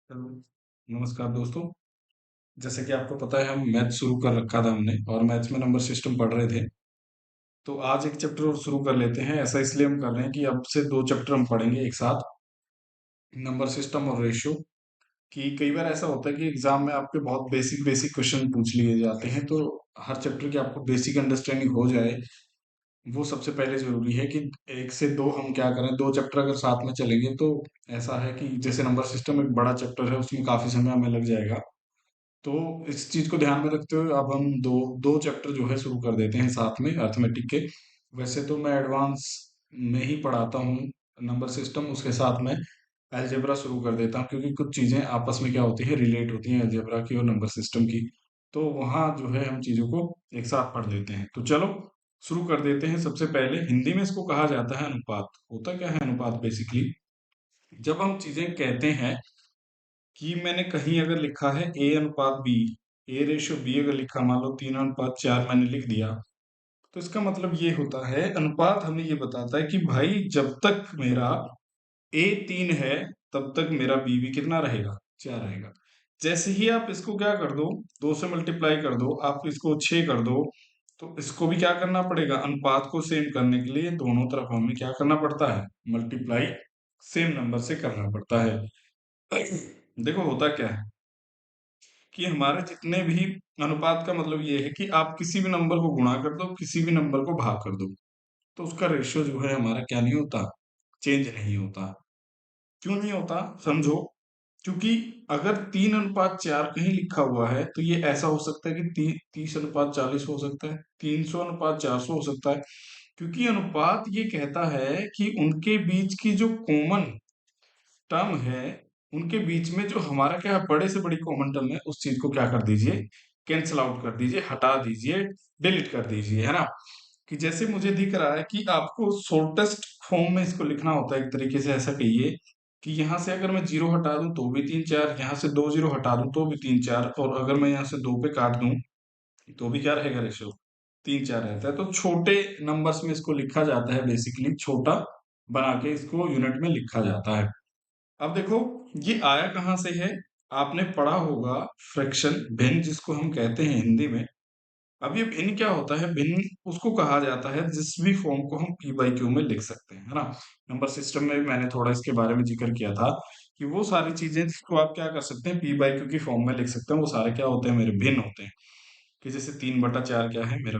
Hello, नमस्कार दोस्तों। जैसे कि आपको पता है हम मैथ शुरू कर रखा था हमने और मैथ्स में नंबर सिस्टम पढ़ रहे थे। तो आज एक चैप्टर और शुरू कर लेते हैं। ऐसा इसलिए हम कर रहे हैं कि अब से दो चैप्टर हम पढ़ेंगे एक साथ, नंबर सिस्टम और रेशियो। कि कई बार ऐसा होता है कि एग्जाम में आपके बहुत बेसिक बेसिक क्वेश्चन पूछ लिए जाते हैं, तो हर चैप्टर की आपको बेसिक अंडरस्टैंडिंग हो जाए वो सबसे पहले जरूरी है। कि एक से दो हम क्या करें, दो चैप्टर अगर साथ में चलेंगे तो ऐसा है कि जैसे नंबर सिस्टम एक बड़ा चैप्टर है, उसमें काफी समय हमें लग जाएगा। तो इस चीज को ध्यान में रखते हुए अब हम दो दो चैप्टर जो है शुरू कर देते हैं साथ में अर्थमेटिक के। वैसे तो मैं एडवांस में ही पढ़ाता हूँ नंबर सिस्टम, उसके साथ में अलजेब्रा शुरू कर देता हूँ, क्योंकि कुछ चीजें आपस में क्या होती है, रिलेट होती हैं अलजेब्रा की और नंबर सिस्टम की। तो वहाँ जो है हम चीजों को एक साथ पढ़ लेते हैं। तो चलो शुरू कर देते हैं। सबसे पहले हिंदी में इसको कहा जाता है अनुपात। होता क्या है अनुपात? बेसिकली जब हम चीजें कहते हैं कि मैंने कहीं अगर लिखा है ए अनुपात बी, ए रेशियो बी अगर लिखा, मान लो 3:4 मैंने लिख दिया, तो इसका मतलब ये होता है, अनुपात हमें ये बताता है कि भाई जब तक मेरा ए 3 है तब तक मेरा बी भी कितना रहेगा, 4 रहेगा। जैसे ही आप इसको क्या कर दो, 2 से मल्टीप्लाई कर दो, आप इसको 6 कर दो, तो इसको भी क्या करना पड़ेगा, अनुपात को सेम करने के लिए दोनों तरफ हमें क्या करना पड़ता है, मल्टीप्लाई सेम नंबर से करना पड़ता है। देखो होता क्या है कि हमारे जितने भी अनुपात का मतलब ये है कि आप किसी भी नंबर को गुणा कर दो, किसी भी नंबर को भाग कर दो, तो उसका रेशियो जो है हमारा क्या नहीं होता, चेंज नहीं होता। क्यों नहीं होता समझो। क्योंकि अगर 3:4 कहीं लिखा हुआ है तो ये ऐसा हो सकता है कि 30:40 हो सकता है, 300:400 हो सकता है। क्योंकि अनुपात ये कहता है कि उनके बीच की जो कॉमन टर्म है, उनके बीच में जो हमारा क्या है, बड़े से बड़ी कॉमन टर्म है, उस चीज को क्या कर दीजिए, कैंसिल आउट कर दीजिए, हटा दीजिए, डिलीट कर दीजिए, है ना। कि जैसे मुझे दिख रहा है कि आपको शॉर्टेस्ट फॉर्म में इसको लिखना होता है, एक तरीके से ऐसा कहिए कि यहाँ से अगर मैं जीरो हटा दूं तो भी 3 4, यहाँ से दो जीरो हटा दूं तो भी 3 4, और अगर मैं यहाँ से दो पे काट दूं तो भी क्या रहेगा, रेशियो 3 4 रहता है। तो छोटे नंबर्स में इसको लिखा जाता है, बेसिकली छोटा बना के इसको यूनिट में लिखा जाता है। अब देखो ये आया कहाँ से है, आपने पढ़ा होगा फ्रैक्शन, भिन्न जिसको हम कहते हैं हिंदी में। अब ये भिन्न क्या होता है, भिन्न उसको कहा जाता है जिस भी फॉर्म को हम पी बाई क्यू में लिख सकते हैं, है ना। नंबर सिस्टम में भी मैंने थोड़ा इसके बारे में जिक्र किया था कि वो सारी चीजें जिसको आप क्या कर सकते हैं, पी बाई क्यू की फॉर्म में लिख सकते हैं, वो सारे क्या होते हैं, मेरे भिन्न होते हैं। कि जैसे 3/4 क्या है मेरा।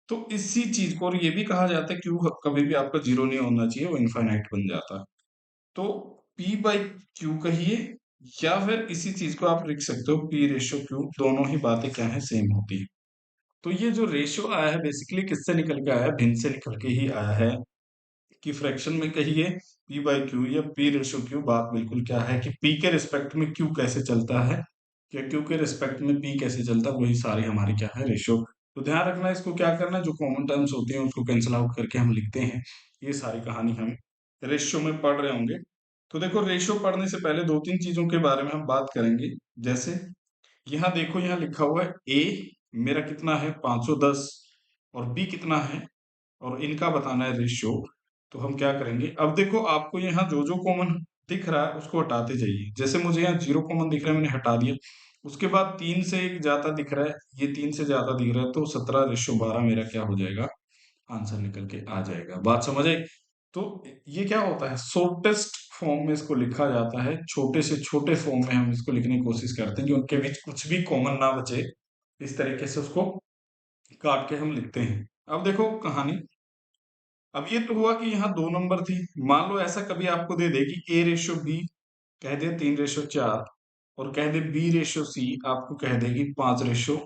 तो इसी चीज को, और ये भी कहा जाता है क्यू कभी भी आपका जीरो नहीं होना चाहिए, वो इनफाइनाइट बन जाता है। तो पी बाई क्यू कहिए, या फिर इसी चीज को आप लिख सकते हो पी रेशियो क्यू, दोनों ही बातें क्या है, सेम होती है। तो ये जो रेशियो आया है बेसिकली किससे निकल के आया है, भिन्न से निकल के ही आया है। कि फ्रैक्शन में कहिए पी बाई क्यू या पी रेशियो क्यू, बात बिल्कुल क्या है कि पी के रिस्पेक्ट में क्यू कैसे चलता है या क्यू के रिस्पेक्ट में पी कैसे चलता है, वही सारी हमारी क्या है, रेशियो। तो ध्यान रखना, इसको क्या करना है, जो कॉमन टर्म्स होती हैं उसको कैंसिल आउट करके हम लिखते हैं। ये सारी कहानी हम रेशियो में पढ़ रहे होंगे। तो देखो रेशियो पढ़ने से पहले दो तीन चीजों के बारे में हम बात करेंगे। जैसे यहाँ देखो, यहाँ लिखा हुआ है ए मेरा कितना है, 510, और बी कितना है, और इनका बताना है रेशियो। तो हम क्या करेंगे, अब देखो आपको यहाँ जो जो कॉमन दिख रहा है उसको हटाते जाइए। जैसे मुझे यहाँ जीरो कॉमन दिख रहा है, मैंने हटा दिया। उसके बाद 3 से एक ज्यादा दिख रहा है, ये 3 से ज्यादा दिख रहा है, तो 17:12 मेरा क्या हो जाएगा, आंसर निकल के आ जाएगा। बात समझ आई। तो ये क्या होता है, शॉर्टेस्ट फॉर्म में इसको लिखा जाता है, छोटे से छोटे फॉर्म में हम इसको लिखने की कोशिश करते हैं कि उनके बीच कुछ भी कॉमन ना बचे। इस तरीके से उसको काट के हम लिखते हैं। अब देखो कहानी, अब ये तो हुआ कि यहाँ दो नंबर थी। मान लो ऐसा कभी आपको दे दे कि ए रेशियो बी कह दे 3:4, और कह दे बी रेशियो सी आपको कह देगी 5:6,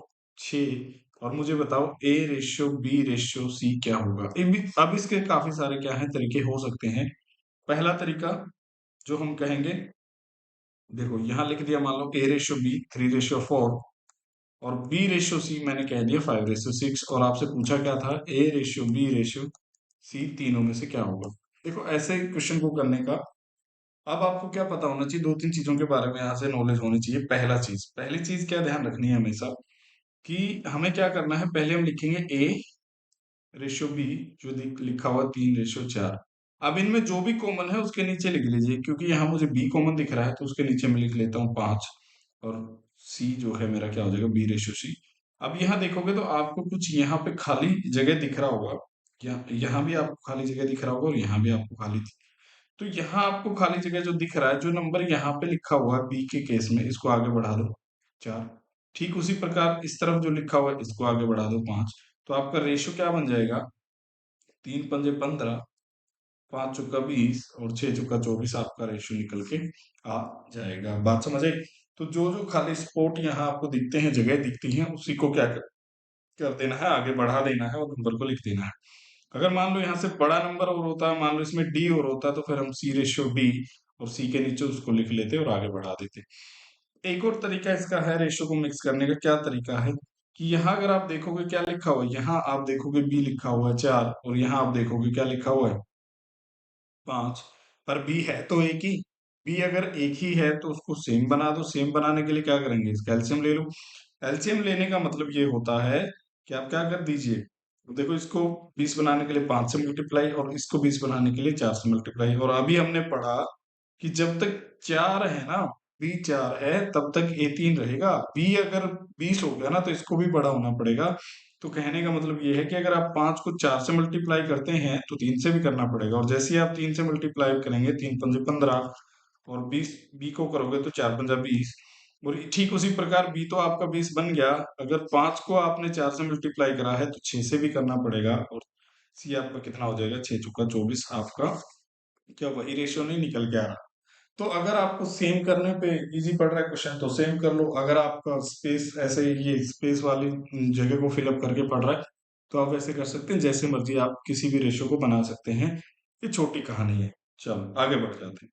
और मुझे बताओ A ratio B ratio C क्या होगा। अब इसके काफी सारे क्या है, तरीके हो सकते हैं। पहला तरीका जो हम कहेंगे, देखो यहाँ लिख दिया, मान लो ए रेशियो बी 3:4, और बी रेशियो सी मैंने कह दिया 5:6, और आपसे पूछा क्या था, A ratio B ratio C तीनों में से क्या होगा। देखो ऐसे क्वेश्चन को करने का, अब आपको क्या पता होना चाहिए, दो तीन चीजों के बारे में यहाँ से नॉलेज होनी चाहिए। पहली चीज क्या ध्यान रखनी है हमेशा, कि हमें क्या करना है, पहले हम लिखेंगे ए रेशियो बी, जो लिखा हुआ 3:4। अब इनमें जो भी कॉमन है उसके नीचे लिख लीजिए, क्योंकि यहाँ मुझे बी कॉमन दिख रहा है तो उसके नीचे मैं लिख लेता हूँ 5। और सी जो है मेरा क्या हो जाएगा, बी रेशो सी। अब यहाँ देखोगे तो आपको कुछ यहाँ पे खाली जगह दिख रहा होगा, यहाँ भी आपको खाली जगह दिख रहा होगा और यहाँ भी आपको खाली। तो यहाँ आपको खाली जगह जो दिख रहा है, जो नंबर यहाँ पे लिखा हुआ है बी के केस में, इसको आगे बढ़ा दो 4। ठीक उसी प्रकार इस तरफ जो लिखा हुआ है इसको आगे बढ़ा दो 5। तो आपका रेशो क्या बन जाएगा, 3 पंजे 15, 5 चौका 20 और 6 चौका 24, आपका रेशो निकल के आ जाएगा। बात समझ आई? तो जो जो खाली स्पॉट यहाँ आपको दिखते हैं, जगह दिखती हैं, उसी को क्या कर देना है, आगे बढ़ा देना है और नंबर को लिख देना है। अगर मान लो यहाँ से बड़ा नंबर और होता है, मान लो इसमें डी और होता है, तो फिर हम सी रेशियो डी और सी के नीचे उसको लिख लेते और आगे बढ़ा देते। एक और तरीका इसका है रेशियो को मिक्स करने का। क्या तरीका है कि यहाँ अगर आप देखोगे क्या लिखा हुआ है, यहाँ आप देखोगे बी लिखा हुआ है 4 और यहाँ आप देखोगे क्या लिखा हुआ है 5। पर बी है तो एक ही। बी अगर एक ही है तो उसको सेम बना दो। सेम बनाने के लिए क्या करेंगे, इसका एलसीएम ले लो। एलसीएम लेने का मतलब ये होता है कि आप क्या कर दीजिए, तो देखो इसको 20 बनाने के लिए 5 से मल्टीप्लाई और इसको 20 बनाने के लिए 4 से मल्टीप्लाई। और अभी हमने पढ़ा कि जब तक 4 है ना, बी 4 है, तब तक ए 3 रहेगा। बी अगर 20 हो गया ना तो इसको भी बड़ा होना पड़ेगा। तो कहने का मतलब ये है कि अगर आप 5 को 4 से मल्टीप्लाई करते हैं तो 3 से भी करना पड़ेगा। और जैसे ही आप 3 से मल्टीप्लाई करेंगे, 3 पंजे 15 और 20, बी को करोगे तो 4 पंजा 20। और ठीक उसी प्रकार बी तो आपका 20 बन गया। अगर 5 को आपने 4 से मल्टीप्लाई करा है तो 6 से भी करना पड़ेगा। और सी आपका कितना हो जाएगा, 6 चौका 24। आपका क्या वही रेशियो नहीं निकल के आ रहा। तो अगर आपको सेम करने पे इजी पड़ रहा है क्वेश्चन तो सेम कर लो। अगर आपका स्पेस ऐसे ये स्पेस वाली जगह को फिलअप करके पढ़ रहा है तो आप ऐसे कर सकते हैं, जैसे मर्जी आप किसी भी रेशियो को बना सकते हैं। ये छोटी कहानी है। चलो आगे बढ़ जाते हैं।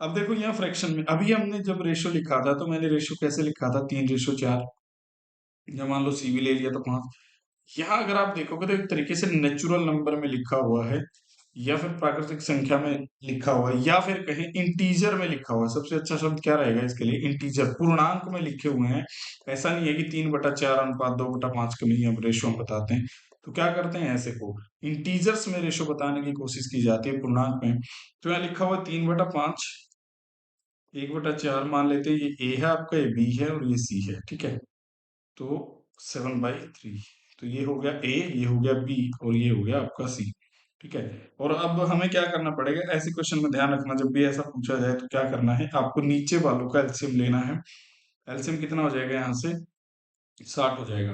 अब देखो यहाँ फ्रैक्शन में अभी हमने जब रेशियो लिखा था तो मैंने रेशियो कैसे लिखा था, 3:4। या मान लो सी भी ले लिया तो 5। यहाँ अगर आप देखोगे तो एक तरीके से नेचुरल नंबर में लिखा हुआ है, या फिर प्राकृतिक संख्या में लिखा हुआ है, या फिर कहीं इंटीजर में लिखा हुआ है। सबसे अच्छा शब्द क्या रहेगा इसके लिए, इंटीजर, पूर्णांक में लिखे हुए हैं। ऐसा नहीं है कि 3/4 अनुपात 2/5 के में ही हम रेशो हम बताते हैं। तो क्या करते हैं, ऐसे को इंटीजर्स में रेशो बताने की कोशिश की जाती है पूर्णांक में। तो यहाँ लिखा हुआ 3/5, 1/4 मान लेते हैं। ये ए है आपका, ये बी है और ये सी है। ठीक है, तो 7/3। तो ये हो गया ए, ये हो गया बी और ये हो गया आपका सी। ठीक है। और अब हमें क्या करना पड़ेगा, ऐसे क्वेश्चन में ध्यान रखना, जब भी ऐसा पूछा जाए तो क्या करना है, आपको नीचे वालों का एलसीएम लेना है। एलसीएम कितना हो जाएगा, यहाँ से 60 हो जाएगा,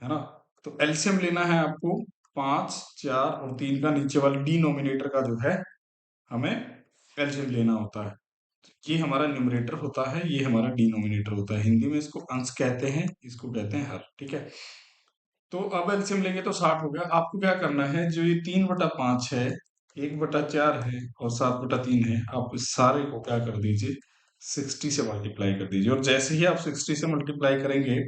है ना। तो एलसीएम लेना है आपको 5, 4 और 3 का, नीचे वाले डिनोमिनेटर का जो है हमें एलसीएम लेना होता है। ये हमारा न्यूमरेटर होता है, ये हमारा डिनोमिनेटर होता है। हिंदी में इसको अंश कहते हैं, इसको कहते हैं हर। ठीक है। तो अब एलसीएम लेंगे तो 60 हो गया। आपको क्या करना है, जो ये 3/5 है, 1/4 है और 7/3 है, आप इस सारे को क्या कर दीजिए, 60 से मल्टीप्लाई कर दीजिए। और जैसे ही आप 60 से मल्टीप्लाई करेंगे,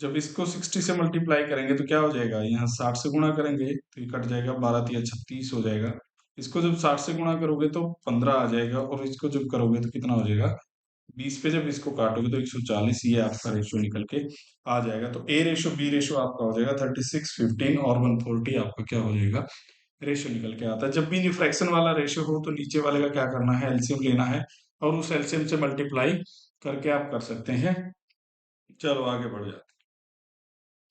जब इसको 60 से मल्टीप्लाई करेंगे तो क्या हो जाएगा, यहाँ 60 से गुणा करेंगे तो ये कट जाएगा, 12×3 = 36 हो जाएगा। इसको जब 60 से गुणा करोगे तो 15 आ जाएगा, और इसको जब करोगे तो कितना हो जाएगा, 20 पे जब इसको काटोगे तो 140। ये आपका रेशियो निकल के आ जाएगा। तो ए रेशियो बी रेशियो आपका हो जाएगा 36, 15 और 140। आपका क्या हो जाएगा, रेशियो निकल के आता है। जब भी फ्रैक्शन वाला रेशियो हो तो नीचे वाले का क्या करना है, एलसीएम लेना है और उस एलसीएम से मल्टीप्लाई करके आप कर सकते हैं। चलो आगे बढ़ जाते हैं।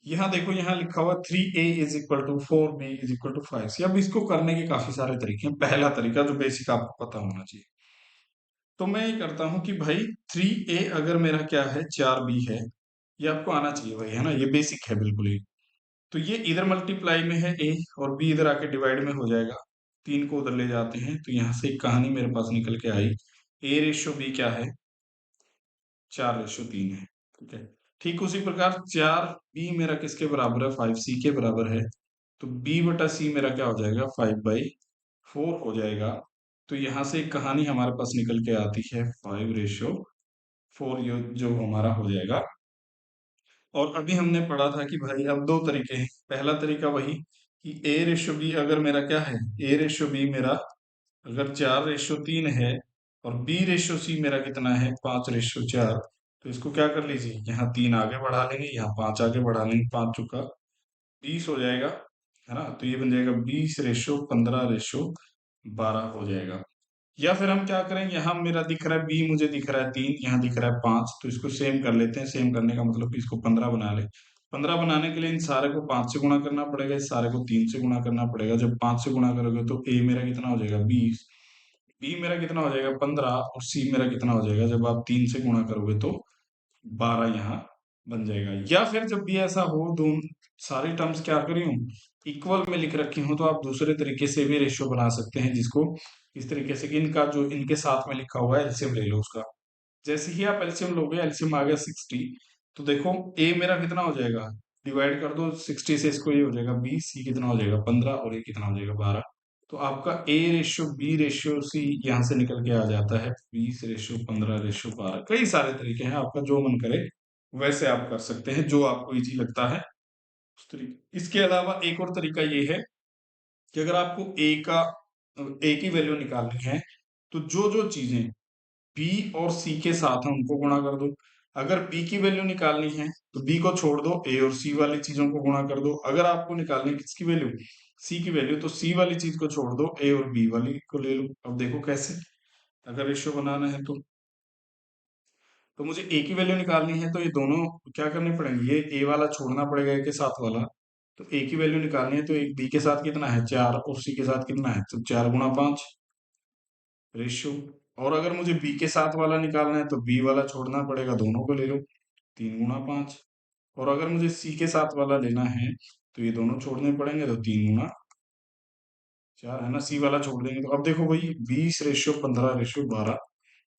यहाँ देखो, यहाँ लिखा हुआ 3a = 4b = 5। अब इसको करने के काफी सारे तरीके हैं। पहला तरीका जो बेसिक आपको पता होना चाहिए, तो मैं ये करता हूँ कि भाई 3a अगर मेरा क्या है, 4b है, ये आपको आना चाहिए भाई, है ना, ये बेसिक है बिल्कुल ही। तो ये इधर मल्टीप्लाई में है a और b इधर आके डिवाइड में हो जाएगा। 3 को उधर ले जाते हैं तो यहाँ से एक कहानी मेरे पास निकल के आई, a/b क्या है, 4/3 है। ठीक है। ठीक उसी प्रकार 4b मेरा किसके बराबर है, 5c के बराबर है। तो b/c मेरा क्या हो जाएगा, 5/4 हो जाएगा। तो यहाँ से एक कहानी हमारे पास निकल के आती है, 5/4 जो हमारा हो जाएगा। और अभी हमने पढ़ा था कि भाई अब दो तरीके हैं। पहला तरीका वही कि a/b अगर मेरा क्या है, a/b मेरा अगर 4/3 है और b/c मेरा कितना है, 5/4। तो इसको क्या कर लीजिए, यहाँ 3 आगे बढ़ा लेंगे, यहाँ 5 आगे बढ़ा लेंगे, 5×4 = 20 हो जाएगा, है ना। तो ये बन जाएगा 20/15/4। 12 हो जाएगा। या फिर हम क्या करेंगे, यहाँ मेरा दिख रहा है बी, मुझे दिख रहा है 3, यहाँ दिख रहा है 5, तो इसको सेम कर लेते हैं। सेम करने का मतलब कि इसको 15 बना ले। 15 बनाने के लिए इन सारे को 5 से गुणा करना पड़ेगा, इस सारे को 3 से गुणा करना पड़ेगा। जब 5 से गुणा करोगे तो ए मेरा कितना हो जाएगा 20, बी मेरा कितना हो जाएगा 15, और सी मेरा कितना हो जाएगा जब आप 3 से गुणा करोगे तो 12 यहाँ बन जाएगा। या फिर जब भी ऐसा हो, दोनों सारी टर्म्स क्या करी हूँ, इक्वल में लिख रखी हूँ, तो आप दूसरे तरीके से भी रेशियो बना सकते हैं, जिसको इस तरीके से कि इनका जो इनके साथ में लिखा हुआ है एलसीएम ले लो उसका। जैसे ही आप एलसीएम लोगे, एलसीएम आ गया 60, तो देखो ए मेरा कितना हो जाएगा, डिवाइड कर दो 60 से, इसको ये हो जाएगा 20, ये कितना हो जाएगा 15, और ये कितना हो जाएगा 12। तो आपका A ratio B ratio C यहाँ से निकल के आ जाता है 20:15:12। कई सारे तरीके हैं, आपका जो मन करे वैसे आप कर सकते हैं, जो आपको इजी लगता है उस तरीके। इसके अलावा एक और तरीका ये है कि अगर आपको ए की वैल्यू निकालनी है, तो जो जो चीजें बी और सी के साथ है उनको गुणा कर दो। अगर बी की वैल्यू निकालनी है तो बी को छोड़ दो, ए और सी वाली चीजों को गुणा कर दो। अगर आपको निकालनी है किसकी वैल्यू, सी की वैल्यू, तो सी वाली चीज को छोड़ दो, ए और बी वाली को ले लो। अब देखो कैसे, अगर रेशियो बनाना है तो मुझे ए की वैल्यू निकालनी है, तो ये दोनों क्या करने पड़ेंगे, ये ए वाला छोड़ना पड़ेगा ए के साथ वाला। तो ए की वैल्यू निकालनी है तो एक बी के साथ कितना है 4, और सी के साथ कितना है, तो 4 × 5 रेशियो। और अगर मुझे बी के साथ वाला निकालना है तो बी वाला छोड़ना पड़ेगा, दोनों को ले लो, 3 × 5। और अगर मुझे सी के साथ वाला लेना है तो ये दोनों छोड़ने पड़ेंगे, तो 3 × 4 है ना, सी वाला छोड़ देंगे। तो अब देखो भाई 20:15:12,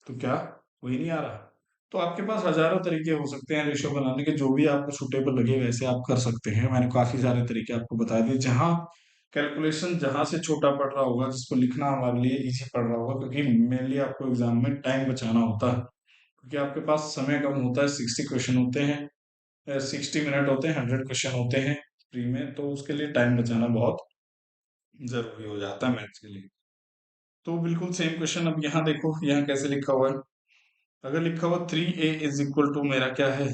तो क्या वही नहीं आ रहा। तो आपके पास हजारों तरीके हो सकते हैं रेशियो बनाने के, जो भी आपको सुटेबल लगे वैसे आप कर सकते हैं। मैंने काफी सारे तरीके आपको बता दिए, जहां कैलकुलेशन जहां से छोटा पड़ रहा होगा, जिसको लिखना हमारे लिए इजी पड़ रहा होगा, क्योंकि मेनली आपको एग्जाम में टाइम बचाना होता है, क्योंकि आपके पास समय कम होता है। 60 क्वेश्चन होते हैं, 60 मिनट होते हैं, 100 क्वेश्चन होते हैं फ्री में, तो उसके लिए टाइम बचाना बहुत जरूरी हो जाता है मैथ्स के लिए। तो बिल्कुल सेम क्वेश्चन अब यहाँ देखो, यहाँ कैसे लिखा हुआ है। अगर लिखा हुआ 3a = मेरा क्या है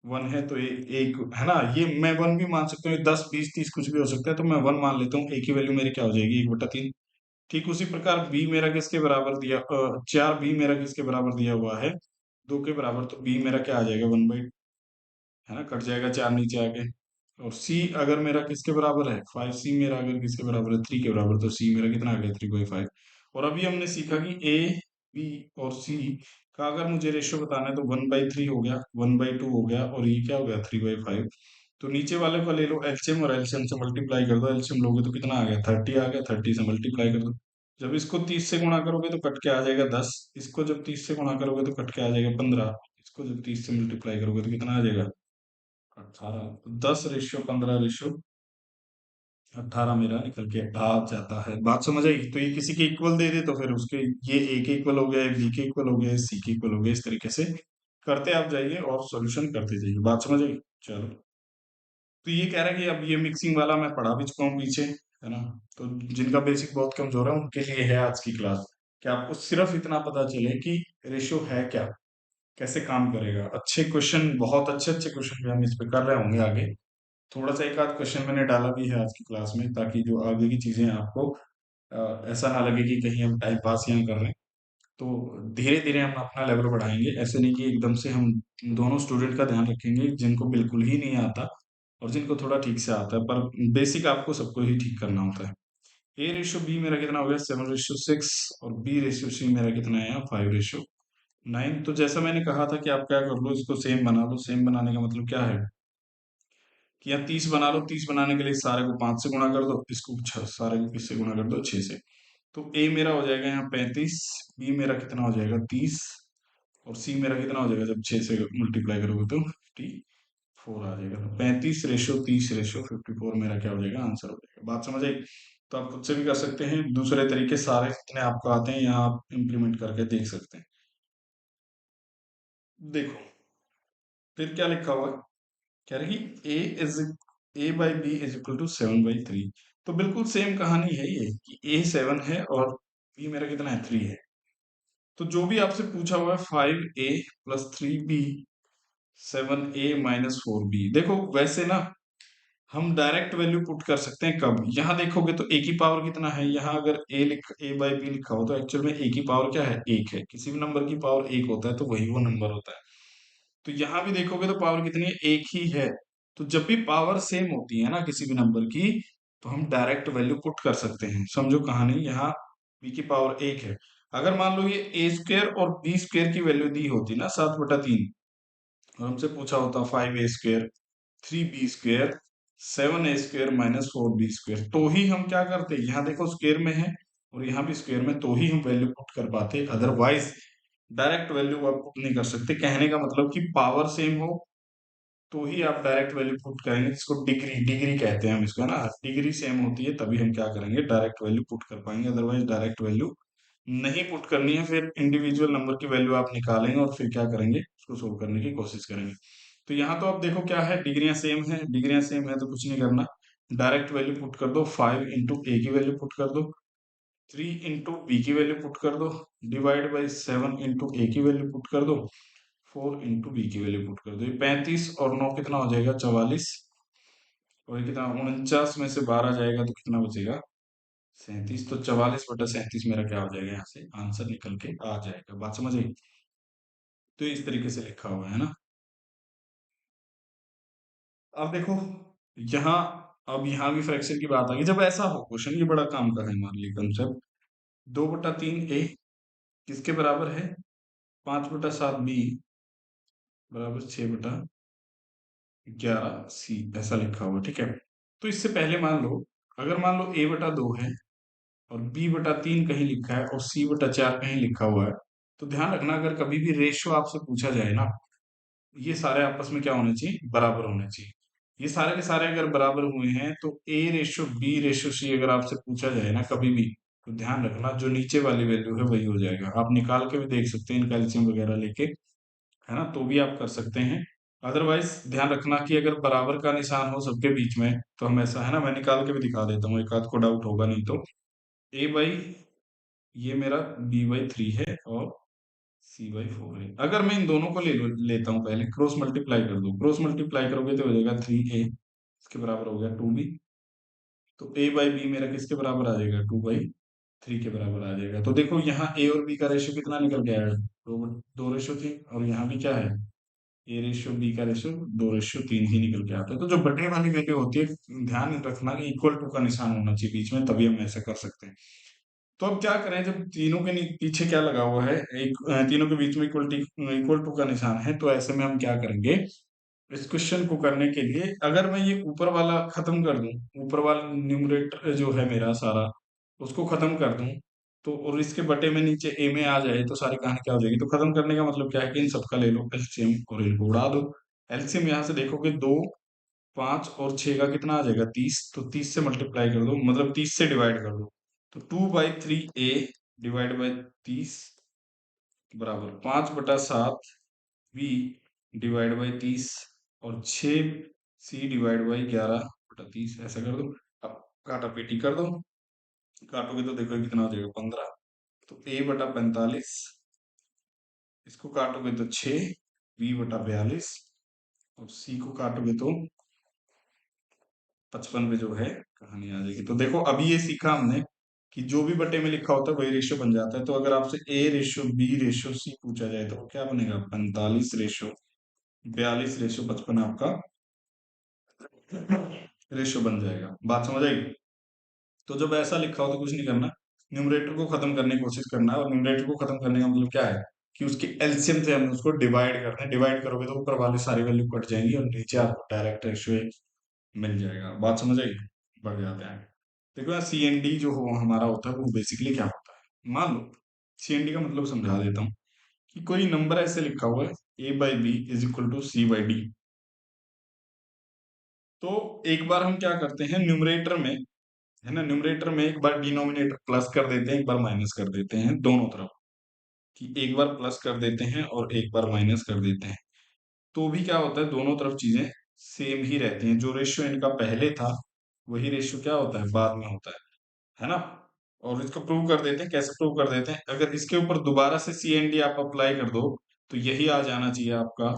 1 है, तो एक है ना, ये मैं 1 भी मान सकता हूँ, 10 20 30 कुछ भी हो सकता है, तो मैं 1 मान लेता हूँ। ए की वैल्यू मेरी क्या हो जाएगी 1/3। ठीक उसी प्रकार बी मेरा किसके बराबर दिया, 4 बी मेरा किसके बराबर दिया हुआ है 2 के बराबर, तो बी मेरा क्या आ जाएगा 1/, है ना, कट जाएगा 4 नीचे आके। और सी अगर मेरा किसके बराबर है 5, सी मेरा अगर किसके बराबर है 3 के बराबर, तो सी मेरा कितना आ गया 3/5। और अभी हमने सीखा कि ए बी और सी का अगर मुझे रेशियो बताना है तो 1/3 हो गया, 1/2 हो गया, और ये क्या हो गया 3/5। तो नीचे वाले को ले लो एलसीएम, और एलसीएम से मल्टीप्लाई कर दो। एलसीएम लोगे तो कितना आ गया 30 आ गया, 30 से मल्टीप्लाई कर दो। जब इसको 30 से गुणा करोगे तो कट के आ जाएगा 10, इसको जब 30 से गुणा करोगे तो कट के आ जाएगा 15, इसको जब 30 से मल्टीप्लाई करोगे तो कितना आ जाएगा 18। 10:15:18 मेरा निकल के आ जाता है। बात समझ आई। तो ये किसी के इक्वल दे दे तो फिर उसके, ये ए के इक्वल हो गया, बी के इक्वल हो गया, सी के इक्वल हो गया, इस तरीके से करते आप जाइए और सॉल्यूशन करते जाइए। बात समझ आई। चलो, तो ये कह रहा है कि अब ये मिक्सिंग वाला मैं पढ़ा भी चुका हूँ पीछे, है ना। तो जिनका बेसिक बहुत कमजोर है उनके लिए है आज की क्लास, कि आपको सिर्फ इतना पता चले कि रेशियो है क्या, कैसे काम करेगा। अच्छे क्वेश्चन, बहुत अच्छे अच्छे क्वेश्चन भी हम इस पे कर रहे होंगे आगे। थोड़ा सा एक आध क्वेश्चन मैंने डाला भी है आज की क्लास में, ताकि जो आगे की चीजें आपको ऐसा ना लगे कि कहीं हम टाइम पास यहाँ कर रहे हैं। तो धीरे धीरे हम अपना लेवल बढ़ाएंगे, ऐसे नहीं कि एकदम से। हम दोनों स्टूडेंट का ध्यान रखेंगे, जिनको बिल्कुल ही नहीं आता और जिनको थोड़ा ठीक से आता है, पर बेसिक आपको सबको ही ठीक करना होता है। A/B मेरा कितना हो गया 7/6, और B/C मेरा कितना है 5/9। तो जैसा मैंने कहा था कि आप क्या कर लो, इसको सेम बना लो। सेम बनाने का मतलब क्या है कि यहाँ 30 बना लो। 30 बनाने के लिए सारे को 5 से गुणा कर दो, इसको सारे को किससे गुणा कर दो 6 से। तो ए मेरा हो जाएगा यहाँ 35, बी मेरा कितना हो जाएगा 30, और सी मेरा कितना हो जाएगा जब 6 से मल्टीप्लाई करोगे तो 54 आ जाएगा। तो 35:30:54 मेरा क्या हो जाएगा आंसर हो जाएगा। बात समझ आई। तो आप खुद से भी कर सकते हैं, दूसरे तरीके सारे जितने आपको आते हैं यहाँ आप इम्प्लीमेंट करके देख सकते हैं। देखो फिर क्या लिखा हुआ है, कह रहे कि A/B = 7/3। तो बिल्कुल सेम कहानी है ये, कि A 7 है और B मेरा कितना है 3 है। तो जो भी आपसे पूछा हुआ है 5A + 3B 7A - 4B, देखो वैसे ना हम डायरेक्ट वैल्यू पुट कर सकते हैं कब, यहाँ देखोगे तो ए की पावर कितना है, यहाँ अगर ए बाई बी लिखा हो तो एक्चुअल में ए की पावर क्या है, एक है। किसी भी नंबर की पावर एक होता है तो वही वो नंबर होता है। तो यहाँ भी देखोगे तो पावर कितनी है, एक ही है। तो जब भी पावर सेम होती है ना किसी भी नंबर की, तो हम डायरेक्ट वैल्यू पुट कर सकते हैं। समझो कहानी, यहाँ बी की पावर एक है। अगर मान लो ये ए स्क्वेयर और बी स्क्वेयर की वैल्यू दी होती ना 7/3, और हमसे पूछा होता 5a² 3b² 7a² -4b², तो ही हम क्या करते, यहाँ देखो स्क्वेयर में है और यहाँ भी स्क्वेयर में, तो ही हम वैल्यू पुट कर पाते, अदरवाइज डायरेक्ट वैल्यू आप पुट नहीं कर सकते। कहने का मतलब कि पावर सेम हो तो ही आप डायरेक्ट वैल्यू पुट करेंगे, जिसको डिग्री डिग्री कहते हैं हम इसको, है ना, डिग्री सेम होती है तभी हम क्या करेंगे, डायरेक्ट वैल्यू पुट कर पाएंगे, अदरवाइज डायरेक्ट वैल्यू नहीं पुट करनी है। फिर इंडिविजुअल नंबर की वैल्यू आप निकालेंगे और फिर क्या करेंगे, उसको सोल्व करने की कोशिश करेंगे। तो यहाँ तो आप देखो क्या है, डिग्रियां सेम है, डिग्रियां सेम है तो कुछ नहीं करना, डायरेक्ट वैल्यू पुट कर दो, 5 × a की वैल्यू पुट कर दो, 3 × b की वैल्यू पुट कर दो, डिवाइड बाई 7 × a की वैल्यू पुट कर दो, 4 × b की वैल्यू पुट कर दो। ये 35 और 9 कितना हो जाएगा, 44, और ये कितना, 49 में से 12 जाएगा तो कितना बचेगा, 37। तो 44/37 मेरा क्या हो जाएगा, यहाँ से आंसर निकल के आ जाएगा। बात समझ आई? तो इस तरीके से लिखा हुआ है ना। अब देखो यहाँ, अब यहाँ भी फ्रैक्शन की बात आ गई। जब ऐसा हो क्वेश्चन, ये बड़ा काम का है हमारे लिए कंसेप्ट, 2/3a किसके बराबर है, 5/7b बराबर 6/11c, ऐसा लिखा हुआ, ठीक है। तो इससे पहले मान लो, अगर मान लो a/2 है और b/3 कहीं लिखा है और c/4 कहीं लिखा हुआ है, तो ध्यान रखना अगर कभी भी रेशियो आपसे पूछा जाए ना, ये सारे आपस में क्या होने चाहिए, बराबर होने चाहिए। ये सारे के सारे अगर बराबर हुए हैं तो a/b/c अगर आपसे पूछा जाए ना कभी भी, तो ध्यान रखना जो नीचे वाली वैल्यू है वही हो जाएगा। आप निकाल के भी देख सकते हैं कैल्शियम वगैरह लेके, है ना, तो भी आप कर सकते हैं। अदरवाइज ध्यान रखना कि अगर बराबर का निशान हो सबके बीच में, तो हम ऐसा, है ना, मैं निकाल के भी दिखा देता हूँ, एक आध को डाउट होगा नहीं तो। ए बाई, ये मेरा b/3 है और c/4 है। अगर मैं इन दोनों को लेता हूँ, पहले क्रॉस मल्टीप्लाई कर दो, क्रॉस मल्टीप्लाई करोगे तो हो जाएगा 3a, इसके बराबर हो गया 2b। तो a/b मेरा किसके बराबर आ जाएगा, 2/3 के बराबर आ जाएगा। तो देखो यहाँ a और b का रेशियो कितना निकल के आया, 2:3, और यहाँ भी क्या है, a/b का रेशियो 2:3 ही निकल के आता है। तो जो बटे वाली वैल्यू होती है, ध्यान रखना कि इक्वल टू का निशान होना चाहिए बीच में, तभी हम ऐसा कर सकते हैं। तो अब क्या करें, जब तीनों के पीछे क्या लगा हुआ है, एक तीनों के बीच में इक्वल टू का निशान है, तो ऐसे में हम क्या करेंगे, इस क्वेश्चन को करने के लिए अगर मैं ये ऊपर वाला खत्म कर दूं, ऊपर वाला न्यूमरेटर जो है मेरा सारा, उसको खत्म कर दूं, तो और इसके बटे में नीचे ए में आ जाए, तो सारी कहानी क्या हो जाएगी। तो खत्म करने का मतलब क्या है कि इन सबका ले लो एलसीएम और इनको उड़ा दो। एलसीएम यहाँ से देखोगे 2, 5 और 6 का कितना आ जाएगा, 30। तो 30 से मल्टीप्लाई कर दो, मतलब 30 से डिवाइड कर दो। तो 2/3a डिवाइड बाई 30 बराबर 5/7b डिवाइड बाई 30 और 6c डिवाइड बाई 11/30, ऐसा कर दो। अब काटा पीटी कर दो, काटोगे तो देखो कितना हो जाएगा, 15। तो a/45, इसको काटोगे तो 6, b/42, और c को काटोगे तो 55 पे जो है कहानी आ जाएगी। तो देखो अभी ये सीखा हमने कि जो भी बटे में लिखा होता है वही रेशियो बन जाता है। तो अगर आपसे a/b/c पूछा जाए तो क्या बनेगा, 45/42/55 आपका रेशियो बन जाएगा। बात समझ आएगी? तो जब ऐसा लिखा हो तो कुछ नहीं करना, न्यूमरेटर को खत्म करने की कोशिश करना है। और न्यूमरेटर को खत्म करने का मतलब क्या है कि उसके एलसीएम से हमें उसको डिवाइड करना है। डिवाइड करोगे तो ऊपर वाली सारी वैल्यू कट जाएंगी और नीचे आपको डायरेक्ट रेशियो मिल जाएगा। बात समझ आई? बढ़ जाते हैं। देखो यार, सीएनडी जो हो हमारा होता है वो बेसिकली क्या होता है, मान लो सीएनडी का मतलब समझा देता हूँ कि कोई नंबर ऐसे लिखा हुआ है a/b = c/d। तो एक बार हम क्या करते हैं न्यूमरेटर में, है ना, न्यूमरेटर में एक बार डिनोमिनेटर प्लस कर देते हैं, एक बार माइनस कर देते हैं, दोनों तरफ, कि एक बार प्लस कर देते हैं और एक बार माइनस कर देते हैं। तो भी क्या होता है, दोनों तरफ चीजें सेम ही रहती हैं। जो रेशियो इनका पहले था वही रेशियो क्या होता है, बाद में होता है ना। और इसको प्रूव कर देते हैं, कैसे प्रूव कर देते हैं, अगर इसके ऊपर दोबारा से सीएनडी आप अप्लाई कर दो तो यही आ जाना चाहिए आपका।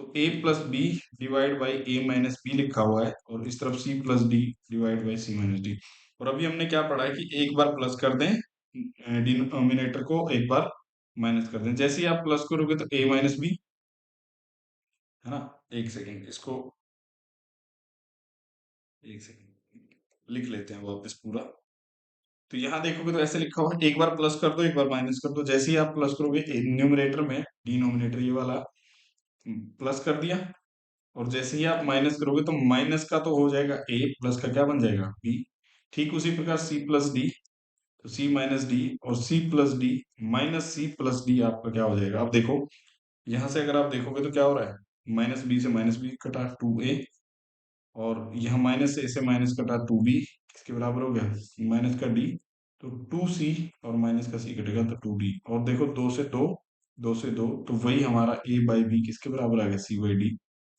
तो A plus B divide by A minus B लिखा हुआ है और इस तरफ C plus D divide by C minus D. और अभी हमने क्या पढ़ा है कि एक बार प्लस कर दें डिनोमिनेटर को, एक बार माइनस कर दें। जैसे ही आप प्लस करोगे तो ए माइनस बी, है ना। एक सेकेंड, इसको एक सेकेंड लिख लेते हैं वापस पूरा। तो यहाँ देखोगे तो ऐसे लिखा हुआ है, एक बार प्लस कर दो एक बार माइनस कर दो। जैसे ही आप प्लस करोगे न्यूमरेटर में, डिनोमिनेटर ये वाला प्लस कर दिया, और जैसे ही आप माइनस करोगे तो माइनस का तो हो जाएगा ए, प्लस का क्या बन जाएगा बी। ठीक उसी प्रकार सी प्लस डी, तो सी माइनस डी और C plus D minus C plus D आपका क्या हो जाएगा। अब देखो यहां से अगर आप देखोगे तो क्या हो रहा है, माइनस बी से माइनस बी कटा 2a, और यहाँ माइनस से इसे माइनस कटा 2b, किसके बराबर हो गया माइनस का d, तो 2c, और माइनस का c कटेगा तो 2d। और देखो दो से दो, दो से दो, तो वही हमारा a बाई बी किसके बराबर आ गया c बाई डी।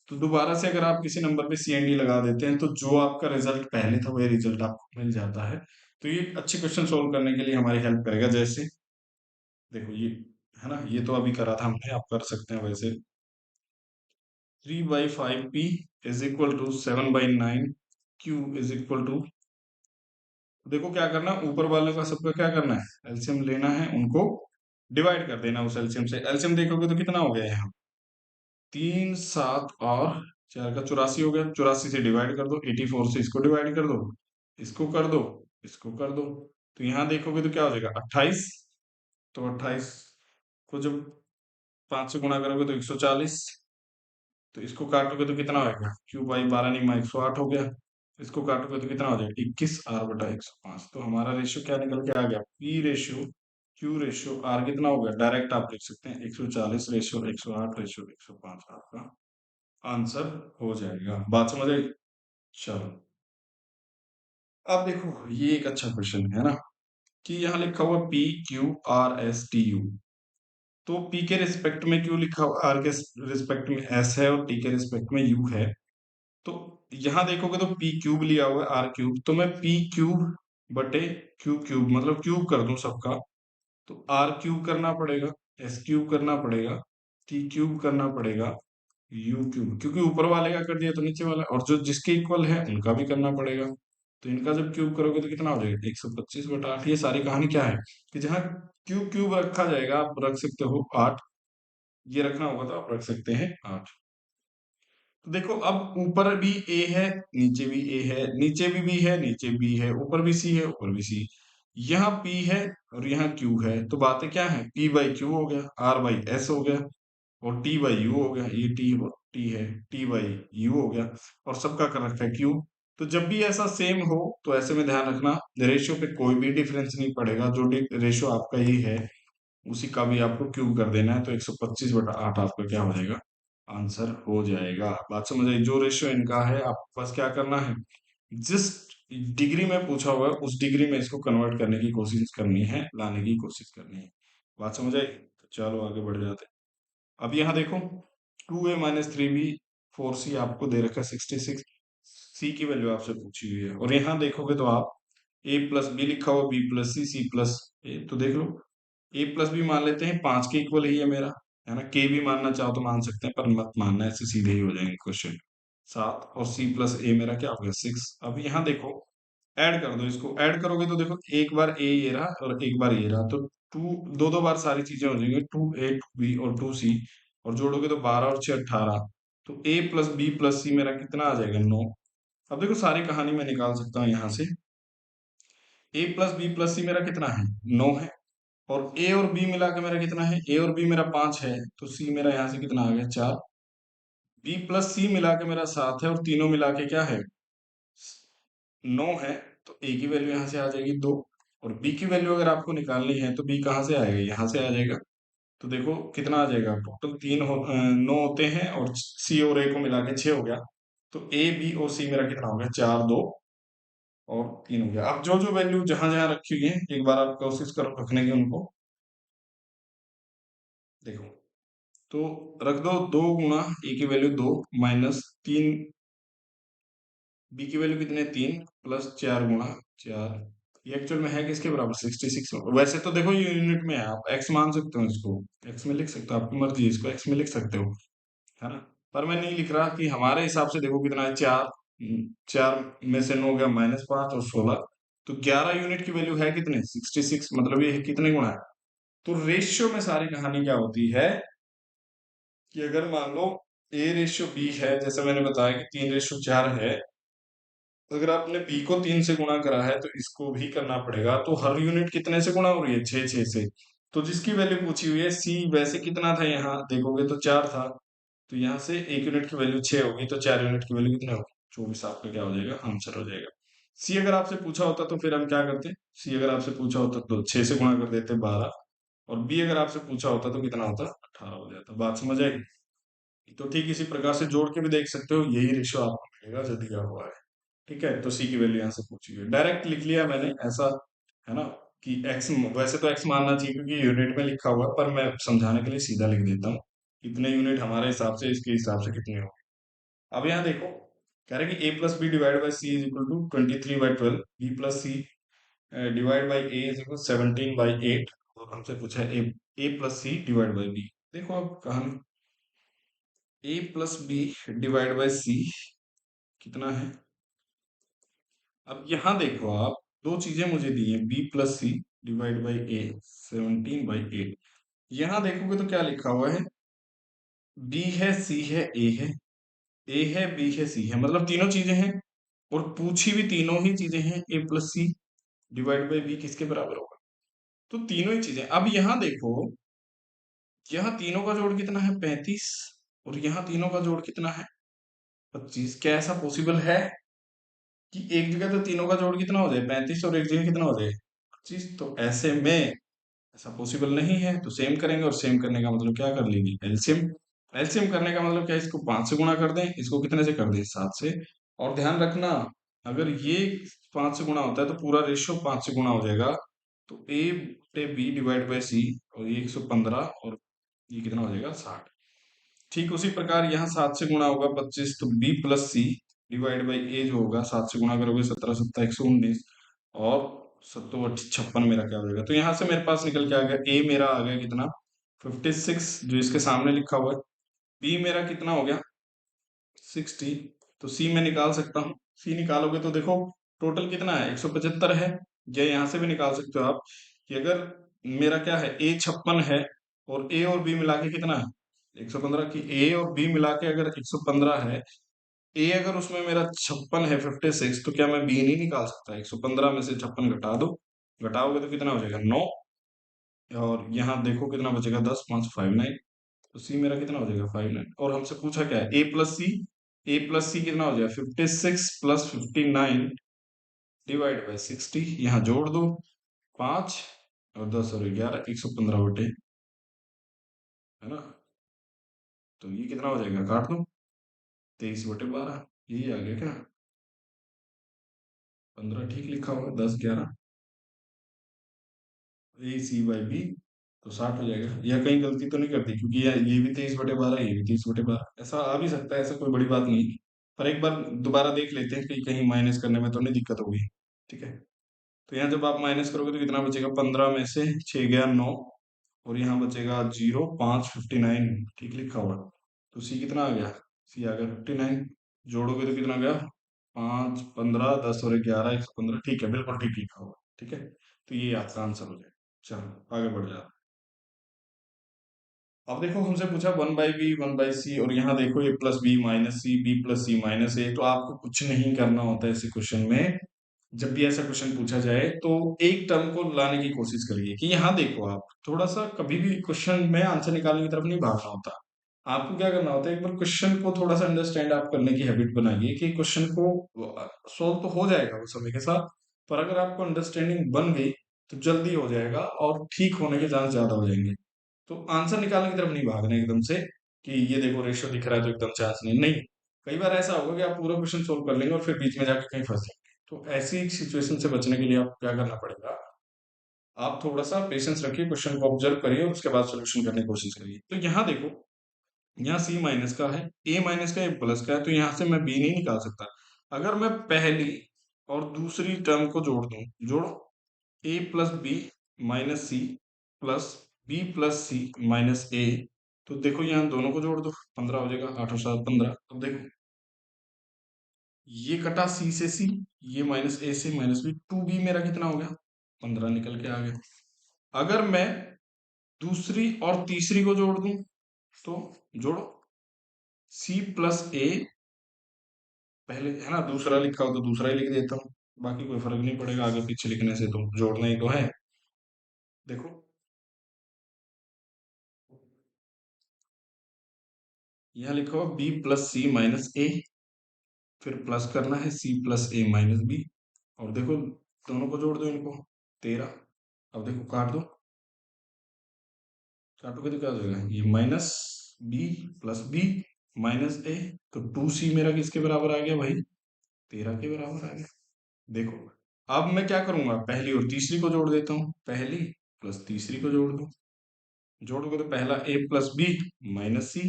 तो दोबारा से अगर आप किसी नंबर पे सी एन डी लगा देते हैं तो जो आपका रिजल्ट पहले था वही रिजल्ट आपको मिल जाता है। तो ये अच्छे क्वेश्चन सोल्व करने के लिए हमारी हेल्प करेगा। जैसे देखो ये, है ना, ये तो अभी करा था हमने, आप कर सकते हैं वैसे। 3/5p is equal to 7/9 Q is equal to, देखो क्या करना है, ऊपर वाले का सबका क्या करना है, एलसीएम लेना है, उनको डिवाइड कर देना उस एलसीएम से। एलसीएम देखोगे तो कितना हो गया यहाँ, 3 7 और 4 का 84 हो गया। 84 से डिवाइड कर दो, 84 से इसको डिवाइड कर दो, इसको कर दो, इसको कर दो, तो यहाँ देखोगे तो क्या हो जाएगा 28। तो 28 को जब 5 से गुणा करोगे तो 140, तो इसको काटोगे तो कितना होगा, क्यू बाई 12 108 हो गया। इसको काटोगे तो कितना हो जाएगा 21r/105। तो हमारा रेशियो क्या निकल के आ गया, P ratio Q ratio R कितना हो गया, डायरेक्ट आप लिख सकते हैं 140 रेशियो 108 रेशियो 105 आपका आंसर हो जाएगा। बात समझ आई। चलो अब देखो ये एक अच्छा क्वेश्चन है ना, कि यहाँ लिखा हुआ P Q R S T U. तो पी के रिस्पेक्ट में क्यू लिखा हुआ, आर के रिस्पेक्ट में एस है और टी के रिस्पेक्ट में यू है। तो यहां देखोगे तो पी क्यूब लिया हुआ है आर क्यूब, तो मैं पी क्यूब बटे क्यू क्यूब मतलब क्यूब कर दूं सबका, तो आर क्यूब करना पड़ेगा, एस क्यूब करना पड़ेगा, टी क्यूब करना पड़ेगा, यू क्यूब, क्योंकि ऊपर वाले का कर दिया तो नीचे वाला, और जो जिसके इक्वल है उनका भी करना पड़ेगा। तो इनका जब क्यूब करोगे तो कितना हो जाएगा 125/8। ये सारी कहानी क्या है कि जहाँ क्यूब क्यूब रखा जाएगा आप रख सकते हो 8, ये रखना होगा तो आप रख सकते हैं 8। तो देखो अब ऊपर भी ए है, नीचे भी ए है, नीचे भी बी है, नीचे बी है, ऊपर भी सी है, ऊपर भी सी। यहाँ पी है और यहाँ क्यू है, तो बातें क्या है, पी बाई क्यू हो गया, आर बाई एस हो गया, और टी बाई यू हो गया, ये टी और टी है, टी बाई यू हो गया, और सबका कर रखा है क्यू। तो जब भी ऐसा सेम हो तो ऐसे में ध्यान रखना रेशियो पे कोई भी डिफरेंस नहीं पड़ेगा, जो रेशियो आपका ही है उसी का भी आपको क्यूब कर देना है, तो 125/8 आपका क्या हो जाएगा, आंसर हो जाएगा। बात समझ आई। जो रेशियो इनका है आपको बस क्या करना है, जिस डिग्री में पूछा हुआ है उस डिग्री में इसको कन्वर्ट करने की कोशिश करनी है, लाने की कोशिश करनी है। बात समझ आई। तो चलो आगे बढ़ जाते हैं। अब यहाँ देखो 2a-3b 4c आपको दे रखा है 66, सी की वैल्यू आपसे पूछी हुई है, और यहाँ देखोगे तो आप a प्लस बी लिखा हुआ, b प्लस सी प्लस ए, तो देख लो a प्लस बी मान लेते हैं, 5 के इक्वल ही है मेरा, है ना। के भी मानना चाहो तो मान सकते हैं पर मत मानना, ऐसे सीधे ही हो जाएंगे क्वेश्चन। 7 और c प्लस ए मेरा क्या हो गया 6। अब यहाँ देखो ऐड कर दो, इसको ऐड करोगे तो देखो एक बार ए ये रहा और एक बार ये रहा, तो टू, दो दो बार सारी चीजें हो जाएंगी, 2a 2b और 2c, और जोड़ोगे तो 12 और 6 18। तो a प्लस बी प्लस सी मेरा कितना आ जाएगा 9। अब देखो सारी कहानी मैं निकाल सकता हूँ यहाँ से, a प्लस बी प्लस सी मेरा कितना है 9 है, और a और b मिला के मेरा कितना है, a और b मेरा 5 है, तो c मेरा यहाँ से कितना आ गया 4। b प्लस सी मिला के मेरा 7 है, और तीनों मिला के क्या है 9 है, तो a की वैल्यू यहाँ से आ जाएगी 2। और b की वैल्यू अगर आपको निकालनी है तो b कहाँ से आएगा, यहाँ से आ जाएगा। तो देखो कितना आ जाएगा, टोटल 9 होते हैं, और c और a को मिला के 6 हो गया। तो a b और c मेरा कितना हो गया 4 2 और 3 हो गया। अब जो जो वैल्यू जहां जहां रखी हुई है एक बार आप कोशिश करो रखने की उनको, देखो तो रख दो, 2 गुणा ए की वैल्यू 2 माइनस 3, बी की वैल्यू कितने 3 प्लस 4 गुणा 4, ये एक्चुअल में है किसके बराबर 66। वैसे तो देखो ये यूनिट में है, आप एक्स मान सकते हो, इसको एक्स में लिख सकते हो, आपकी मर्जी है, इसको एक्स में लिख सकते हो, है ना। पर मैं नहीं लिख रहा कि हमारे हिसाब से देखो कितना है, 4। 4 में से 9 गया -5 और 16, तो 11 यूनिट की वैल्यू है कितने, 66। मतलब ये कितने गुणा है। तो रेशियो में सारी कहानी क्या होती है कि अगर मान लो A/B है, जैसे मैंने बताया कि 3/4 है, अगर आपने बी को 3 से गुणा करा है तो इसको भी करना पड़ेगा। तो हर यूनिट कितने से गुणा हो रही है, 6 से। तो जिसकी वैल्यू पूछी हुई है सी, वैसे कितना था, यहाँ देखोगे तो 4 था, तो यहाँ से एक यूनिट की वैल्यू 6 होगी, तो 4 यूनिट की वैल्यू कितनी होगी, 24। आपका क्या हो जाएगा, आंसर हो जाएगा। सी अगर आपसे पूछा होता तो फिर हम क्या करते, सी अगर आपसे पूछा होता तो 6 से गुणा कर देते 12, और बी अगर आपसे पूछा होता तो कितना होता, 18 हो जाता। बात समझ आएगी। तो ठीक इसी प्रकार से जोड़ के भी देख सकते हो, यही रेशियो आपको मिलेगा जो दिया हुआ है। ठीक है, तो सी की वैल्यू यहाँ से पूछी हुई है, डायरेक्ट लिख लिया मैंने ऐसा, है ना, कि एक्स, वैसे तो एक्स मानना चाहिए क्योंकि यूनिट में लिखा हुआ है, पर मैं समझाने के लिए सीधा लिख देता हूँ, इतने यूनिट हमारे हिसाब से, इसके हिसाब से कितने हो। अब यहाँ देखो, कह रहे हैं कि A+B divide by C is equal to 23/12, B+C divide by A is equal 17/8, और हमसे पूछा है A+C डिवाइड बाई बी। देखो अब कहानी, A+B डिवाइड बाई सी कितना है। अब यहाँ देखो आप, दो चीजें मुझे दी है, B+C डिवाइड बाई ए 17/8। यहाँ देखोगे तो क्या लिखा हुआ है, बी है, सी है, ए है, ए है, बी है, सी है, मतलब तीनों चीजें हैं, और पूछी भी तीनों ही चीजें हैं। A+C डिवाइड बाई बी किसके बराबर होगा, तो तीनों ही चीजें। अब यहाँ देखो, यहाँ तीनों का जोड़ कितना है, 35, और यहाँ तीनों का जोड़ कितना है, 25। क्या ऐसा पॉसिबल है कि एक जगह तो तीनों का जोड़ कितना हो जाए, 35, और एक जगह कितना हो जाए, 25? तो ऐसे में ऐसा पॉसिबल नहीं है। तो सेम करेंगे, और सेम करने का मतलब क्या कर लेंगे, एलसीएम। एलसीएम करने का मतलब क्या है, इसको 5 से गुणा कर दें, इसको कितने से कर दें, 7 से। और ध्यान रखना, अगर ये 5 से गुणा होता है तो पूरा रेशियो 5 से गुणा हो जाएगा। तो A/B डिवाइड बाई सी, और ये 115, और ये कितना हो जाएगा, 60। ठीक उसी प्रकार यहाँ 7 से गुणा होगा 25, तो B+C डिवाइड बाई ए जो होगा, 7 से गुणा करोगे 17 सत्ता 119, और 7×8 = 56 मेरा क्या हो जाएगा। तो यहाँ से मेरे पास निकल के आ गया, ए मेरा आ गया कितना, 56, जो इसके सामने लिखा हुआ है। बी मेरा कितना हो गया, 60। तो सी में निकाल सकता हूँ, सी निकालोगे तो देखो टोटल कितना है, 175 है। या यहाँ से भी निकाल सकते हो आप, कि अगर मेरा क्या है, ए 56 है, और ए और बी मिला के कितना है, 115, की ए और बी मिला के अगर 115 है, ए अगर उसमें मेरा 56 है, 56, तो क्या मैं बी नहीं निकाल सकता, 115 में से 56 घटा दो, घटाओगे तो कितना हो जाएगा, 9। और यहाँ देखो कितना बचेगा, 10, 5, 59। तो सी मेरा कितना हो जाएगा, 59। और हमसे पूछा क्या है, A+C, A+C कितना हो जाएगा, 56 + 59 डिवाइड बाई 60। यहाँ जोड़ दो, 5 और 10 और 11, 115 बटे, है ना। तो ये कितना हो जाएगा, काट दो, 23/12, यही आ गया क्या, 15 ठीक लिखा हुआ है, 10, 11, A/C/B, तो 60 हो जाएगा। या कहीं गलती तो नहीं करती, क्योंकि ये भी 23/12, ये भी 23/12, ऐसा आ भी सकता है, ऐसा कोई बड़ी बात नहीं। पर एक बार दोबारा देख लेते हैं कि कहीं माइनस करने में तो नहीं दिक्कत होगी। ठीक है, तो यहाँ जब आप माइनस करोगे तो कितना बचेगा, 15 में से 6 गया 9, और यहाँ बचेगा 0, 5, 59 ठीक लिखा हुआ। तो सी कितना आ गया, सी आ गया 59। जोड़ोगे तो कितना गया, 5, 15, 10 और 11, 115, ठीक है, बिल्कुल ठीक लिखा हुआ। ठीक है, तो ये आपका आंसर हो जाएगा। चलो आगे बढ़ जाओ। अब देखो हमसे पूछा 1/B 1/C, और यहाँ देखो A+B - C, B+C - A, तो आपको कुछ नहीं करना होता है ऐसे क्वेश्चन में। जब भी ऐसा क्वेश्चन पूछा जाए तो एक टर्म को लाने की कोशिश करिए, कि यहाँ देखो आप थोड़ा सा कभी भी क्वेश्चन में आंसर निकालने की तरफ नहीं भागना होता। आपको क्या करना होता है, एक बार क्वेश्चन को थोड़ा सा अंडरस्टैंड आप करने की हैबिट बनाइए, कि क्वेश्चन को सॉल्व तो हो जाएगा वो समय के साथ, पर अगर आपको अंडरस्टैंडिंग बन गई तो जल्दी हो जाएगा, और ठीक होने के चांस ज्यादा हो जाएंगे। तो आंसर निकालने की तरफ नहीं भागना एकदम से, कि ये देखो रेशियो दिख रहा है तो एकदम चांस नहीं, नहीं। कई बार ऐसा होगा कि आप पूरा क्वेश्चन सोल्व कर लेंगे और फिर बीच में जाके कहीं फंस जाएंगे। तो ऐसी सिचुएशन से बचने के लिए आप क्या करना पड़ेगा, आप थोड़ा सा पेशेंस रखिए, क्वेश्चन को ऑब्जर्व करिए, और उसके बाद सोल्यूशन करने की कोशिश करिए। तो यहाँ देखो, यहाँ सी माइनस का है, ए माइनस का, ए प्लस का है, तो यहाँ से मैं बी नहीं निकाल सकता। अगर मैं पहली और दूसरी टर्म को जोड़ दूं, जोड़ो, A+B - C plus B+C - A, तो देखो यहाँ दोनों को जोड़ दो, 15 हो जाएगा, 8 और 7 15। अब देखो ये कटा सी से सी, ये माइनस ए से माइनस बी, 2b मेरा कितना हो गया, 15 निकल के आ गया। अगर मैं दूसरी और तीसरी को जोड़ दूं तो जोड़ो, सी प्लस ए, पहले है ना दूसरा लिखा हो तो दूसरा ही लिख देता हूँ, बाकी कोई फर्क नहीं पड़ेगा आगे पीछे लिखने से, तो जोड़ना ही तो है। देखो यहाँ लिखा हुआ बी प्लस सी माइनस ए, फिर प्लस करना है सी प्लस ए माइनस बी, और देखो दोनों को जोड़ दो इनको, 13। अब देखो काट दो, काटोगे तो क्या हो जाएगा, ये minus B plus B minus A, तो 2c मेरा किसके बराबर आ गया भाई, 13 के बराबर आ गया। देखो अब मैं क्या करूंगा, पहली और तीसरी को जोड़ देता हूँ, पहली प्लस तीसरी को जोड़ दो, जोड़ोगे तो पहला ए plus B minus C,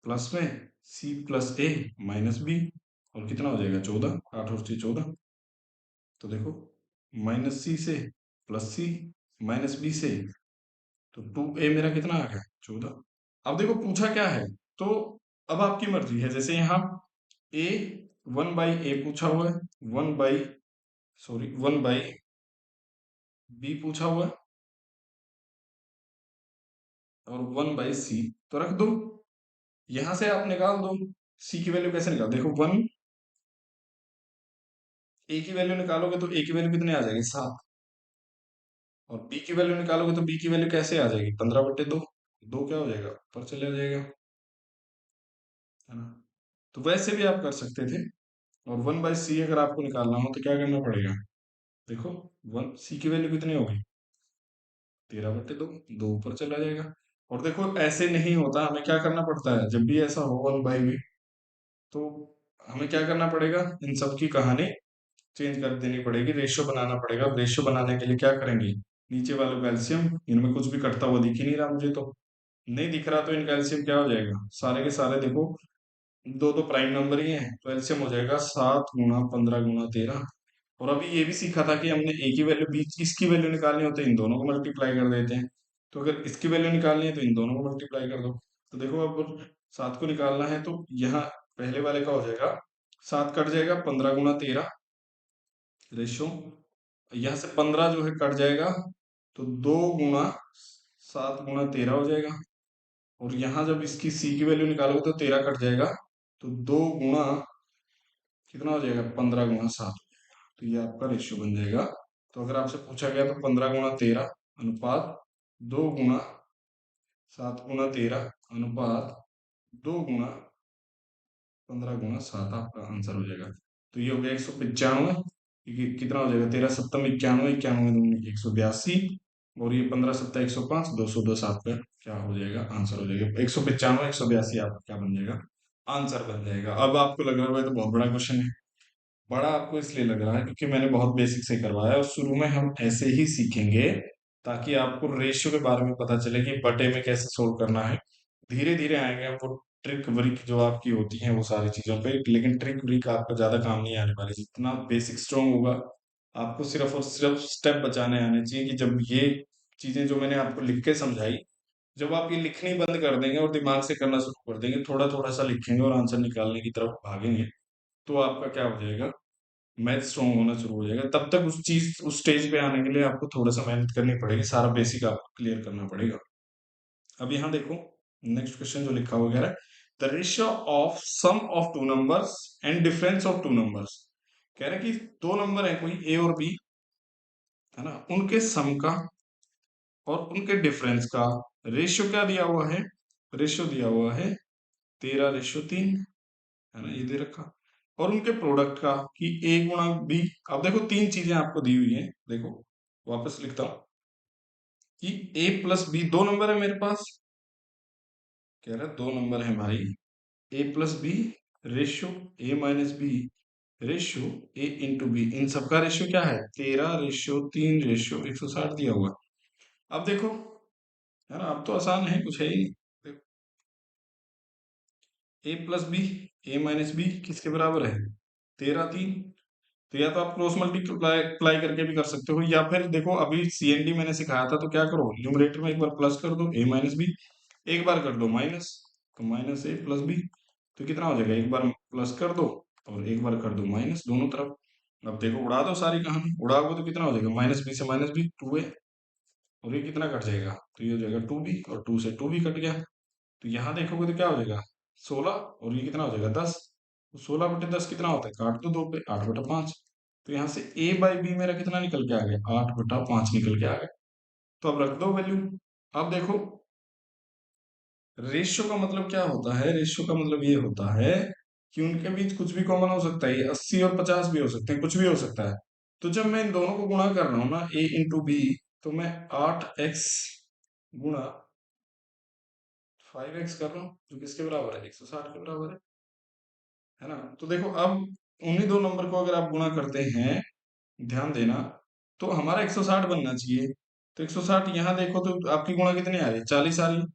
plus में सी प्लस ए माइनस बी, और कितना हो जाएगा 14, 8 और 6 14। तो देखो माइनस सी से प्लस सी माइनस बी से, तो 2a मेरा कितना आ गया 14। अब देखो पूछा क्या है, तो अब आपकी मर्जी है, जैसे यहाँ a 1/a पूछा हुआ है, 1/b पूछा हुआ है, और 1/c तो रख दो, यहां से आप निकाल दो। c की वैल्यू कैसे निकाल, देखो 1, a की वैल्यू निकालोगे तो a की वैल्यू कितने आ जाएगी 7, और b की वैल्यू निकालोगे तो b की वैल्यू कैसे आ जाएगी 15/2, दो क्या हो जाएगा ऊपर चले जाएगा, है ना। तो वैसे भी आप कर सकते थे। और 1/c अगर आपको निकालना हो तो क्या करना पड़ेगा, देखो 1c की वैल्यू कितनी होगी 13/2, दो ऊपर चला जाएगा। और देखो ऐसे नहीं होता, हमें क्या करना पड़ता है जब भी ऐसा हो 1/v, तो हमें क्या करना पड़ेगा, इन सब की कहानी चेंज कर देनी पड़ेगी, रेशियो बनाना पड़ेगा। अब रेशियो बनाने के लिए क्या करेंगे, नीचे वालों का एलसीएम, इनमें कुछ भी कटता हुआ दिख ही नहीं रहा मुझे, तो नहीं दिख रहा तो इनका एलसीएम क्या हो जाएगा, सारे के सारे देखो दो दो प्राइम नंबर ही हैं, तो एलसीएम हो जाएगा 7 × 15 × 13। और अभी ये भी सीखा था कि हमने ए की वैल्यू बीच इसकी वैल्यू निकालनी हो तो इन दोनों को मल्टीप्लाई कर देते हैं, तो अगर इसकी वैल्यू निकालनी है तो इन दोनों को मल्टीप्लाई कर दो। तो देखो अब 7 को निकालना है तो यहाँ पहले वाले का हो जाएगा, 7 कट जाएगा, 15 × 13 रेशो, यहाँ से 15 जो है कट जाएगा, तो 2 × 7 × 13 हो जाएगा। और यहाँ जब इसकी सी की वैल्यू निकालोगे तो 13 कट जाएगा, तो 2 × कितना हो जाएगा 15 × 7, तो ये आपका रेशियो बन जाएगा। तो अगर आपसे पूछा गया तो 15 × 13 अनुपात 2 × 7 × 13 अनुपात 2 × 15 × 7 आपका आंसर हो जाएगा। तो ये हो गया 195, कितना हो जाएगा 13 7 91, 91 दूनी 182, और ये 15 7 105, 210 आपका क्या हो जाएगा आंसर हो जाएगा, 195 182 आपका क्या बन जाएगा आंसर बन जाएगा। अब आपको लग रहा है तो बहुत बड़ा क्वेश्चन है, बड़ा आपको इसलिए लग रहा है क्योंकि मैंने बहुत बेसिक से करवाया है, और शुरू में हम ऐसे ही सीखेंगे ताकि आपको रेशियो के बारे में पता चले कि बटे में कैसे सोल्व करना है। धीरे धीरे आएंगे हम वो ट्रिक व्रिक जो आपकी होती हैं वो सारी चीजों पे, लेकिन ट्रिक व्रिक आपका ज्यादा काम नहीं आने वाली, जितना बेसिक स्ट्रांग होगा आपको सिर्फ और सिर्फ स्टेप बचाने आने चाहिए, कि जब ये चीजें जो मैंने आपको लिख के समझाई, जब आप ये लिखनी बंद कर देंगे और दिमाग से करना शुरू कर देंगे, थोड़ा थोड़ा सा लिखेंगे और आंसर निकालने की तरफ भागेंगे, तो आपका क्या हो जाएगा, मैथ स्ट्रॉन्ग होना शुरू हो जाएगा। तब तक उस स्टेज पे आने के लिए आपको थोड़ा सा मेहनत करनी पड़ेगी, सारा बेसिक आपको क्लियर करना पड़ेगा। अब यहाँ देखो नेक्स्ट क्वेश्चन जो लिखा हुआ है, the ratio of sum of two numbers and difference of two numbers, कह रहे हैं कि दो नंबर है कोई ए और बी, है ना, उनके सम का और उनके डिफरेंस का रेशियो क्या दिया हुआ है, रेशियो दिया हुआ है 13:3, है ना, ये दे रखा। और उनके प्रोडक्ट का कि A × B। अब देखो तीन चीजें आपको दी हुई हैं, देखो वापस लिखता हूं कि A + B दो नंबर है मेरे पास, कह रहा है दो नंबर है भाई, A + B ratio A - B ratio A × B, इन सबका रेशियो क्या है 13:3:160 दिया हुआ। अब देखो, है ना, अब तो आसान है, कुछ है ही नहीं। A + B A - B किसके बराबर है 13:3, तो या तो आप क्रॉस मल्टीप्लाई करके भी कर सकते हो, या फिर देखो अभी CND मैंने सिखाया था, तो क्या करो न्यूमरेटर में एक बार प्लस कर दो A - B, एक बार कर दो माइनस, तो माइनस ए प्लस बी, तो कितना हो जाएगा, एक बार प्लस कर दो और एक बार कर दो माइनस दोनों तरफ। अब देखो उड़ा दो सारी कहानी, उड़ाओगे तो कितना हो जाएगा, माइनस बी से माइनस बी, टू ए, और ये कितना कट जाएगा, तो ये हो जाएगा टू बी, और टू से टू बी कट गया। तो यहाँ देखोगे तो क्या हो जाएगा, 16, और ये कितना हो जाएगा 10। तो 16/10 कितना होता है, काट दो दो पे, 8/5। तो यहाँ से ए बाई बी मेरा कितना निकल के आ गया, 8/5 निकल के आ गया। तो अब रख दो वैल्यू। अब देखो रेशियो का मतलब क्या होता है, रेशियो का मतलब ये होता है कि उनके बीच कुछ भी कॉमन हो सकता है, ये 80 और 50 भी हो सकते हैं, कुछ भी हो सकता है। तो जब मैं इन दोनों को गुणा कर रहा हूं ना, ए इंटू बी, तो मैं 8x गुणा 5x कर रहा हूँ, जो किसके बराबर है, 160 के बराबर है ना। तो देखो अब उन्हीं दो नंबर को अगर आप गुणा करते हैं, ध्यान देना, तो हमारा 160 बनना चाहिए। तो 160 यहाँ देखो तो आपकी गुणा कितनी आ रही है, 40 आ रही है।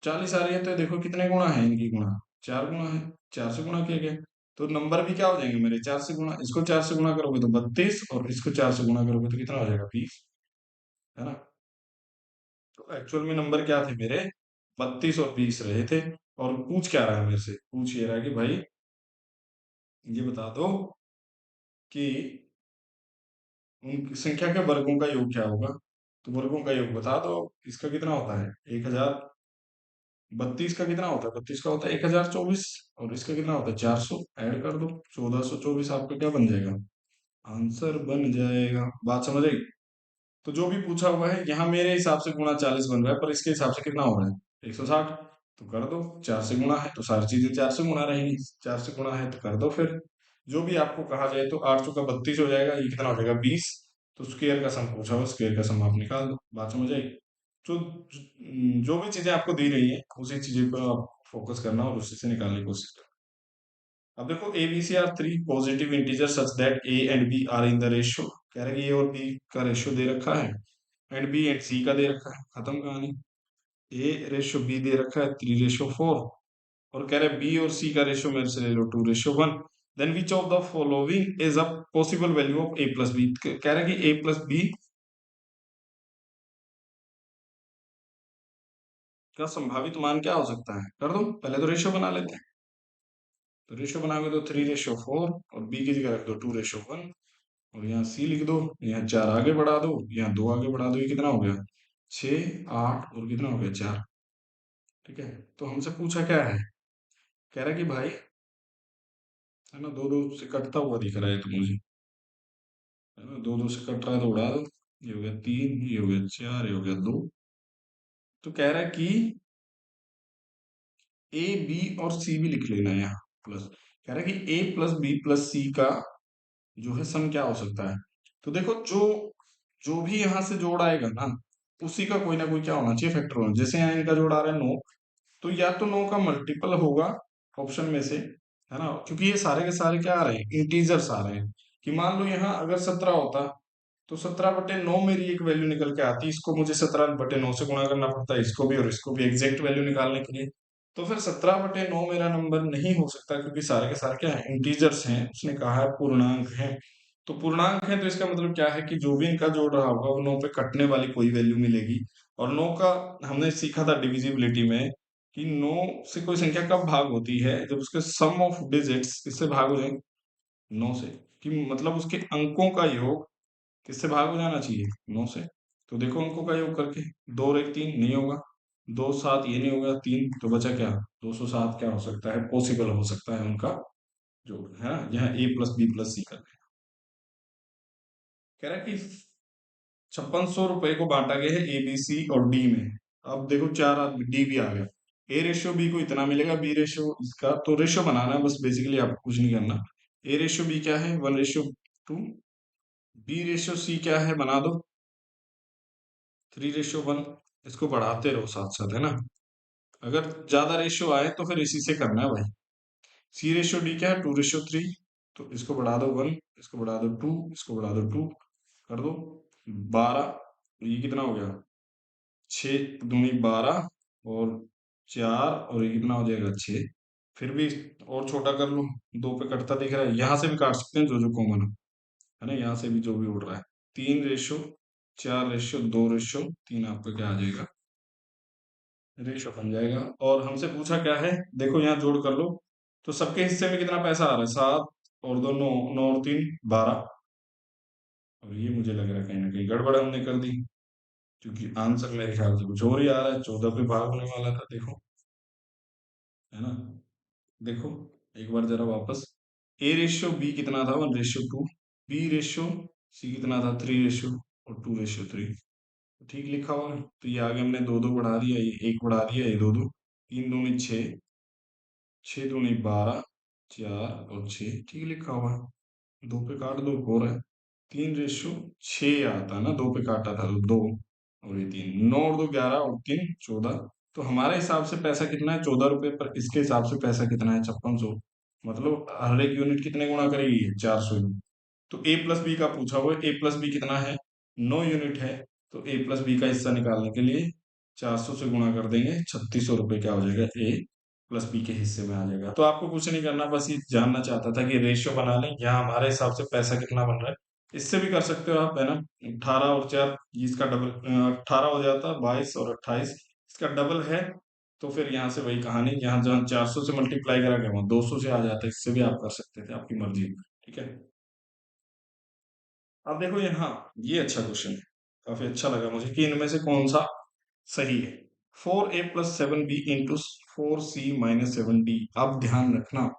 40 आ रही है, तो देखो कितने गुणा है इनकी गुणा, 4 गुणा है, 4 से गुणा किया गया। तो नंबर भी क्या हो जाएंगे मेरे, 4 से गुणा, इसको 4 से गुणा करोगे तो 32, और इसको 4 से गुणा करोगे तो कितना हो जाएगा, 20, है ना। तो एक्चुअल में नंबर क्या थे मेरे, 32 और 20 रहे थे। और पूछ क्या रहा है मेरे से, पूछ ये रहा है कि भाई ये बता दो कि उनकी संख्या के वर्गों का योग क्या होगा। तो वर्गों का योग बता दो, इसका कितना होता है 1000, 32 का कितना होता है, 32 का होता है 1024, और इसका कितना होता है 400, ऐड कर दो, 1424 आपका क्या बन जाएगा, आंसर बन जाएगा। बात समझ आई। तो जो भी पूछा हुआ है यहाँ मेरे हिसाब से गुणा 40 बन रहा है, पर इसके हिसाब से कितना हो रहा है 160। तो कर दो, 4 से गुणा है तो सारी चीजें 4 से गुणा रहेंगी, 4 से गुणा है तो कर दो फिर। जो भी आपको कहा जाए, तो 8 चौका 32 हो जाएगा, ये कितना हो जाएगा 20। तो स्क्वायर का सम पूछा हो, स्क्वायर का सम आप निकाल दो, बात समझ आई। जो जो भी चीजें आपको दी रही है उसी चीजें पर आप फोकस करना और उसी से निकालने की कोशिश करना। अब देखो A B C are three positive integer such that A and B are in the ratio, कह रहे हैं कि ए और बी का रेशियो दे रखा है, एंड बी एंड सी का दे रखा है, खत्म कहानी। ए रेशियो बी दे रखा है 3/4, और कह रहे बी और सी का रेशियो मेरे से ले लो 2/1। Then which of the following is a possible value of A plus B, कह रहे हैं कि ए प्लस बी का संभावित मान क्या हो सकता है, कर दो पहले तो रेशियो बना लेते हैं। तो रेशियो बनाओगे तो 3/4, और बी की जगह रख दो 2/1, और यहाँ सी लिख दो, यहाँ 4 आगे बढ़ा दो, यहाँ 2 आगे बढ़ा दो, ये कितना हो गया 6 8, और कितना हो गया 4। ठीक है। तो हमसे पूछा क्या है, कह रहा है कि भाई, है ना, दो दो से कटता हुआ दिख रहा है तो मुझे, है ना, दो दो से कट रहा है तो उड़ा दो। ये हो गया 3, ये हो गया 4, ये हो गया 2। तो कह रहा है कि ए बी और सी भी लिख लेना है यहाँ प्लस। कह रहा है कि ए प्लस बी प्लस सी का जो है सम क्या हो सकता है। तो देखो जो जो भी यहाँ से जोड़ आएगा ना, उसी का कोई ना कोई क्या होना चाहिए, फैक्टर होना। जैसे यहाँ इनका जोड़ आ रहा है 9, तो या तो 9 का मल्टीपल होगा ऑप्शन में से, है ना, क्योंकि ये सारे के सारे क्या आ रहे हैं, इंटीजर्स आ रहे हैं। कि मान लो यहाँ अगर 17 होता, तो 17/9 मेरी एक वैल्यू निकल के आती, इसको मुझे 17/9 से गुणा करना पड़ता है, इसको भी और इसको भी एग्जैक्ट वैल्यू निकालने के लिए। तो फिर 17/9 मेरा नंबर नहीं हो सकता, क्योंकि सारे के सारे क्या है, इंटीजर्स हैं, उसने कहा है पूर्णांक है। तो पूर्णांक है तो इसका मतलब क्या है कि जो भी इनका जोड़ रहा होगा वो 9 पे कटने वाली कोई वैल्यू मिलेगी। और 9 का हमने सीखा था डिविजिबिलिटी में, कि 9 से कोई संख्या कब भाग होती है, जब उसके सम ऑफ डिजिट्स किससे भाग हो जाए, 9 से। कि मतलब उसके अंकों का योग किससे भाग हो जाना चाहिए, 9 से। तो देखो अंकों का योग करके, 2 और 1 3 नहीं होगा, 2 7 ये नहीं होगा, 3 तो बचा क्या, 207 क्या हो सकता है, पॉसिबल हो सकता है उनका जोड़, है ना। यहाँ ए प्लस बी प्लस सी कर कह रहा है कि 5600 रुपए को बांटा गया है ए बी सी और डी में। अब देखो चार आदमी, डी भी आ गया, ए रेशियो बी को इतना मिलेगा, बी रेशियो इसका, तो रेशियो बनाना है बस, बेसिकली आपको कुछ नहीं करना। ए रेशियो बी क्या है, 1/2, बी रेशियो सी क्या है बना दो, 3/1। इसको बढ़ाते रहो साथ साथ, है ना। अगर ज्यादा रेशियो आए तो फिर इसी से करना है भाई। सी रेशियो डी क्या है, 2/3, तो इसको बढ़ा दो 1, इसको बढ़ा दो 2, इसको बढ़ा दो 2, कर दो 12। ये कितना हो गया, 6 दूनी 12, और 4, और ये कितना हो जाएगा 6। फिर भी और छोटा कर लो, 2 पे कटता दिख रहा है, यहाँ से भी काट सकते हैं जो जो कॉमन है ना, यहाँ से भी जो भी उड़ रहा है। 3/4, 4/2, 2/3 आपका क्या आ जाएगा, रेशो बन जाएगा। और हमसे पूछा क्या है, देखो यहाँ जोड़ कर लो। तो सबके हिस्से में कितना पैसा आ रहा है, 7 और 2 9, 9 और 3 12। और ये मुझे लग रहा है कहीं ना कहीं गड़बड़ हमने कर दी, क्योंकि आंसर मेरे ख्याल से कुछ और ही आ रहा है। 14 पे भाग होने वाला था, देखो, है ना। देखो एक बार जरा वापस, ए रेशियो बी कितना था, 1:2। बी रेशियो सी कितना था, 3:, और 2:3। ठीक लिखा हुआ है। तो ये आगे हमने दो दो बढ़ा दिया, ये एक बढ़ा दिया, ये दो दो, 3 दूनी 6, 6 दूनी 12, 4 और 6, ठीक लिखा हुआ है। दो पे काट दो, 4 है। 3:6 आता है ना, दो पे काटा था तो 2, और ये 3, 9 और 2 11 और 3 14। तो हमारे हिसाब से पैसा कितना है, 14 रुपये, पर इसके हिसाब से पैसा कितना है, 5600। मतलब हर एक यूनिट कितने गुणा करेगी, 400। तो ए प्लस बी का पूछा हुआ है, ए प्लस बी कितना है, 9 यूनिट है। तो ए प्लस बी का हिस्सा निकालने के लिए 400 से गुणा कर देंगे, 3600 रुपये क्या हो जाएगा, ए प्लस बी के हिस्से में आ जाएगा। तो आपको कुछ नहीं करना, बस ये जानना चाहता था कि रेशियो बना लें, यहाँ हमारे हिसाब से पैसा कितना बन रहा है। इससे भी कर सकते हो आप, है ना। 18 और 4, इसका डबल 18 हो जाता है, 22 और 28, इसका डबल है। तो फिर यहाँ से वही कहानी, यहाँ जहाँ 400 से मल्टीप्लाई करा गया वहाँ 200 से आ जाता है, इससे भी आप कर सकते थे, आपकी मर्जी। ठीक है। अब देखो यहाँ, ये अच्छा क्वेश्चन है, काफी अच्छा लगा मुझे कि इनमें से कौन सा सही है। 4a+7b into 4c-7d। अब ध्यान रखना,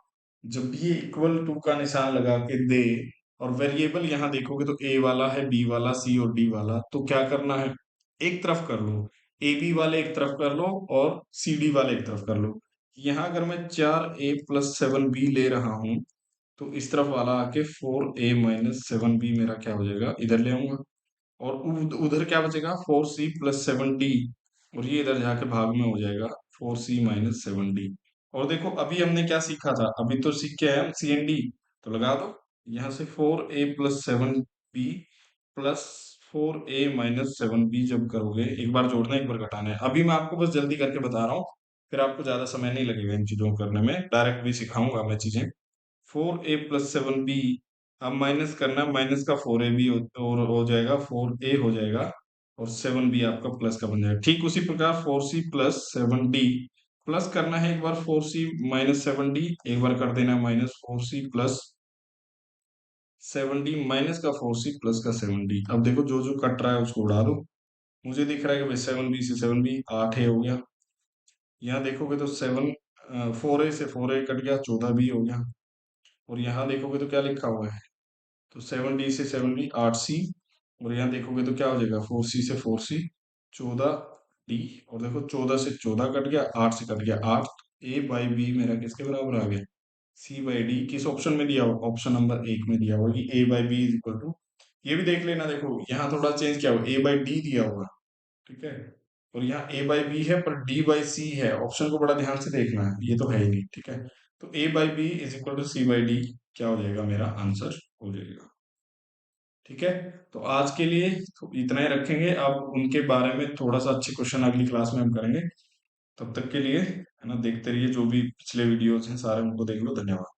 जब भी ये इक्वल टू का निशान लगा के दे, और वेरिएबल यहाँ देखोगे तो ए वाला है, बी वाला, सी और डी वाला, तो क्या करना है, एक तरफ कर लो, ए बी वाले एक तरफ कर लो और सी डी वाले एक तरफ कर लो। यहाँ अगर मैं 4a+7b ले रहा हूं, तो इस तरफ वाला आके 4a-7b मेरा क्या हो जाएगा, इधर ले आऊंगा। और उधर क्या बचेगा, 4c+7d, और ये इधर जाके भाग में हो जाएगा 4c-7d। और देखो अभी हमने क्या सीखा था, अभी तो सीख के आए हम सी एन डी। तो लगा दो यहाँ से, 4a+7b प्लस 4a-7b जब करोगे, एक बार जोड़ना एक बार घटाना है। अभी मैं आपको बस जल्दी करके बता रहा हूँ, फिर आपको ज्यादा समय नहीं लगेगा इन चीजों को करने में, डायरेक्ट भी सिखाऊंगा मैं चीजें। 4a+7b, अब माइनस करना है, माइनस का 4a भी और हो जाएगा, 4a हो जाएगा, और 7b आपका प्लस का बन जाएगा। ठीक उसी प्रकार 4c+7d, प्लस करना है एक बार 4c-7d, एक बार कर देना है माइनस 4c+7d, माइनस का 4c प्लस का 7d। अब देखो जो जो कट रहा है उसको उड़ा दो। मुझे दिख रहा है कि भाई 7b से 7b 8a हो गया। यहाँ देखोगे तो 4a से 4a कट गया, 14b हो गया। और यहाँ देखोगे तो क्या लिखा हुआ है, तो 7d से 7d 8c। और यहाँ देखोगे तो क्या हो जाएगा, 4c से 4c 14d। और देखो 14 से 14 कट गया, 8 से कट गया 8। a/b मेरा किसके बराबर आ गया, c/d। किस ऑप्शन में दिया हुआ, ऑप्शन नंबर 1 में दिया हुआ कि a/b इज इक्वल टू, ये भी देख लेना, देखो यहाँ थोड़ा चेंज किया हुआ, a/d दिया हुआ। ठीक है। और यहाँ a/b है पर d/c है, ऑप्शन को बड़ा ध्यान से देखना है, ये तो है ही नहीं। ठीक है। तो a/b is equal to c/d क्या हो जाएगा, मेरा आंसर हो जाएगा। ठीक है। तो आज के लिए तो इतना ही रखेंगे, अब उनके बारे में थोड़ा सा अच्छे क्वेश्चन अगली क्लास में हम करेंगे। तब तक के लिए, है ना, देखते रहिए, जो भी पिछले वीडियोस हैं सारे उनको देख लो। धन्यवाद।